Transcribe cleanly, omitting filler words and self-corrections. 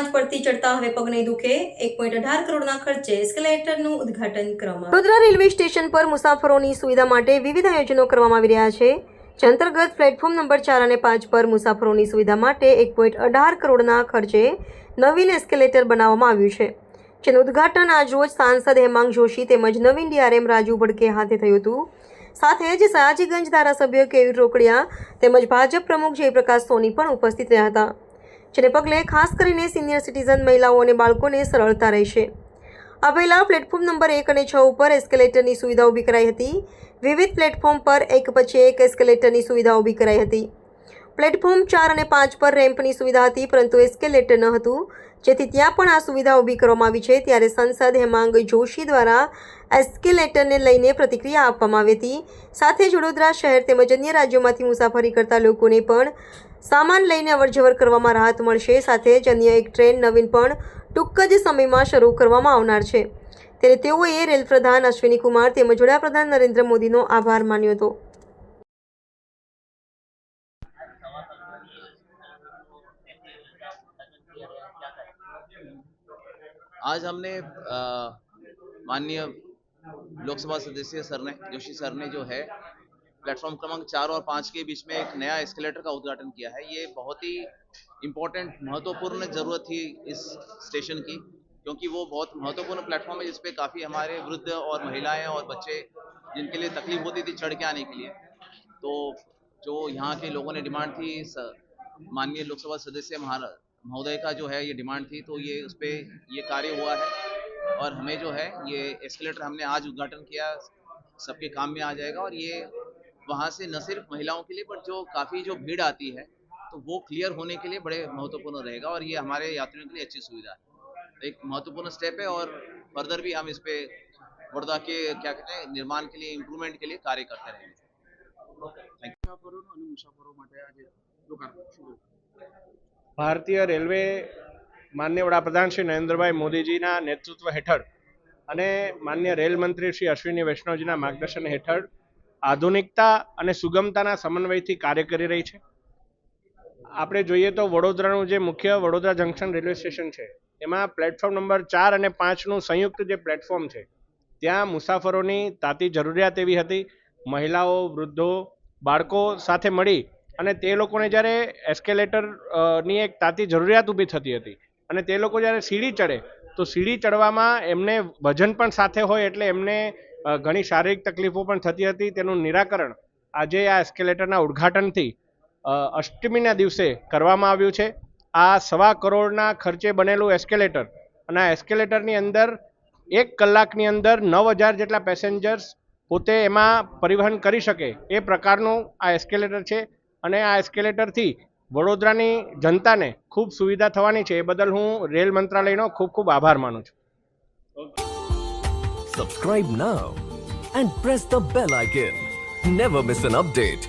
5 પરથી ચડતા હવે પગ નહીં દુખે. 1.18 કરોડના ખર્ચે એસ્કેલેટરનું ઉદ્ઘાટન કરવામાં. વડોદરા રેલવે સ્ટેશન પર મુસાફરોની સુવિધા માટે વિવિધ આયોજનો કરવામાં આવી રહ્યા છે. જે અંતર્ગત પ્લેટફોર્મ નંબર 4 અને 5 પર મુસાફરોની સુવિધા માટે 1.18 કરોડના ખર્ચે નવીન એસ્કેલેટર બનાવવામાં આવ્યું છે. જેનું ઉદ્ઘાટન આજરોજ સાંસદ હેમાંગ જોશી તેમજ નવીન ડીઆરએમ રાજુ ભડકે હાથે થયું હતું. સાથે જ સયાજીગંજ ધારાસભ્ય કેયુર રોકડિયા તેમજ ભાજપ પ્રમુખ જયપ્રકાશ સોની પણ ઉપસ્થિત રહ્યા હતા. જેને પગલે ખાસ કરીને સિનિયર સિટીઝન મહિલાઓ અને બાળકોને સરળતા રહેશે. આ પહેલા પ્લેટફોર્મ નંબર 1 અને 6 ઉપર એસ્કેલેટરની સુવિધા ઊભી કરાઈ હતી. વિવિધ પ્લેટફોર્મ પર એક પછી એક એસ્કેલેટરની સુવિધા ઊભી કરાઈ હતી. પ્લેટફોર્મ 4 અને 5 પર રેમ્પની સુવિધા હતી, પરંતુ એસ્કેલેટર ન હતું, જેથી ત્યાં પણ આ સુવિધા ઊભી કરવામાં આવી છે. ત્યારે સાંસદ હેમાંગ જોશી દ્વારા એસ્કેલેટરને લઈને પ્રતિક્રિયા આપવામાં આવી હતી. સાથે જ વડોદરા શહેર તેમજ અન્ય રાજ્યોમાંથી મુસાફરી કરતા લોકોને પણ સામાન લઈને અવરજવર કરવામાં રાહત મળશે. સાથે જ અન્ય એક ટ્રેન નવીન પણ ટૂંક જ સમયમાં શરૂ કરવામાં આવનાર છે. ત્યારે તેઓએ રેલ પ્રધાન અશ્વિની કુમાર તેમજ વડાપ્રધાન નરેન્દ્ર મોદીનો આભાર માન્યો હતો. आज हमने माननीय लोकसभा सदस्य सर ने जोशी सर ने जो है प्लेटफॉर्म क्रमांक 4 और 5 के बीच में एक नया एस्केलेटर का उद्घाटन किया है। ये बहुत ही इम्पोर्टेंट महत्वपूर्ण जरूरत थी इस स्टेशन की, क्योंकि वो बहुत महत्वपूर्ण प्लेटफॉर्म है जिस पे काफ़ी हमारे वृद्ध और महिलाएं और बच्चे जिनके लिए तकलीफ होती थी चढ़ के आने के लिए, तो जो यहाँ के लोगों ने डिमांड थी, माननीय लोकसभा सदस्य महोदय का जो है ये डिमांड थी, तो ये उस पर ये कार्य हुआ है और हमें जो है ये एस्केलेटर हमने आज उद्घाटन किया, सबके काम में आ जाएगा। और ये वहाँ से न सिर्फ महिलाओं के लिए पर जो काफ़ी जो भीड़ आती है तो वो क्लियर होने के लिए बड़े महत्वपूर्ण रहेगा और ये हमारे यात्रियों के लिए अच्छी सुविधा है, एक महत्वपूर्ण स्टेप है। और फर्दर भी हम इस पे वडोदरा के क्या कहते हैं निर्माण के लिए, इम्प्रूवमेंट के लिए कार्य करते रहेंगे। भारतीय रेलवे माननीय वडाप्रधान श्री नरेंद्रभाई मोदीजीना नेतृत्व हेठळ અને માન્ય રેલ મંત્રી શ્રી અશ્વિની વૈષ્ણવજીના માર્ગદર્શન હેઠળ આધુનિકતા અને સુગમતાના સમન્વયથી કાર્ય કરી રહી છે. આપણે જોઈએ તો વડોદરાનું જે મુખ્ય વડોદરા જંકશન રેલવે સ્ટેશન છે એમાં પ્લેટફોર્મ નંબર 4 અને 5નું સંયુક્ત જે પ્લેટફોર્મ છે ત્યાં મુસાફરોની તાતી જરૂરિયાત એવી હતી. મહિલાઓ, વૃદ્ધો, બાળકો સાથે મળી અને તે લોકોને જ્યારે એસ્કેલેટરની એક તાતી જરૂરિયાત ઊભી થતી હતી અને તે લોકો જ્યારે સીડી ચડે તો સીડી ચડવામાં એમને વજન પણ સાથે હોય એટલે એમને ઘણી શારીરિક તકલીફો પણ થતી હતી. તેનું નિરાકરણ આજે આ એસ્કેલેટરના ઉદ્ઘાટનથી અષ્ટમીના દિવસે કરવામાં આવ્યું છે. આ 1.25 કરોડના ખર્ચે બનેલું એસ્કેલેટર અને આ એસ્કેલેટરની અંદર 1 કલાકની અંદર 9000 જેટલા પેસેન્જર્સ પોતે એમાં પરિવહન કરી શકે એ પ્રકારનું આ એસ્કેલેટર છે. અને આ એસ્કેલેટરથી વડોદરાની જનતાને ખૂબ સુવિધા થવાની છે. એ બદલ હું રેલ મંત્રાલયનો ખૂબ ખૂબ આભાર માનું છું. Subscribe now and press the bell icon. Never miss an update.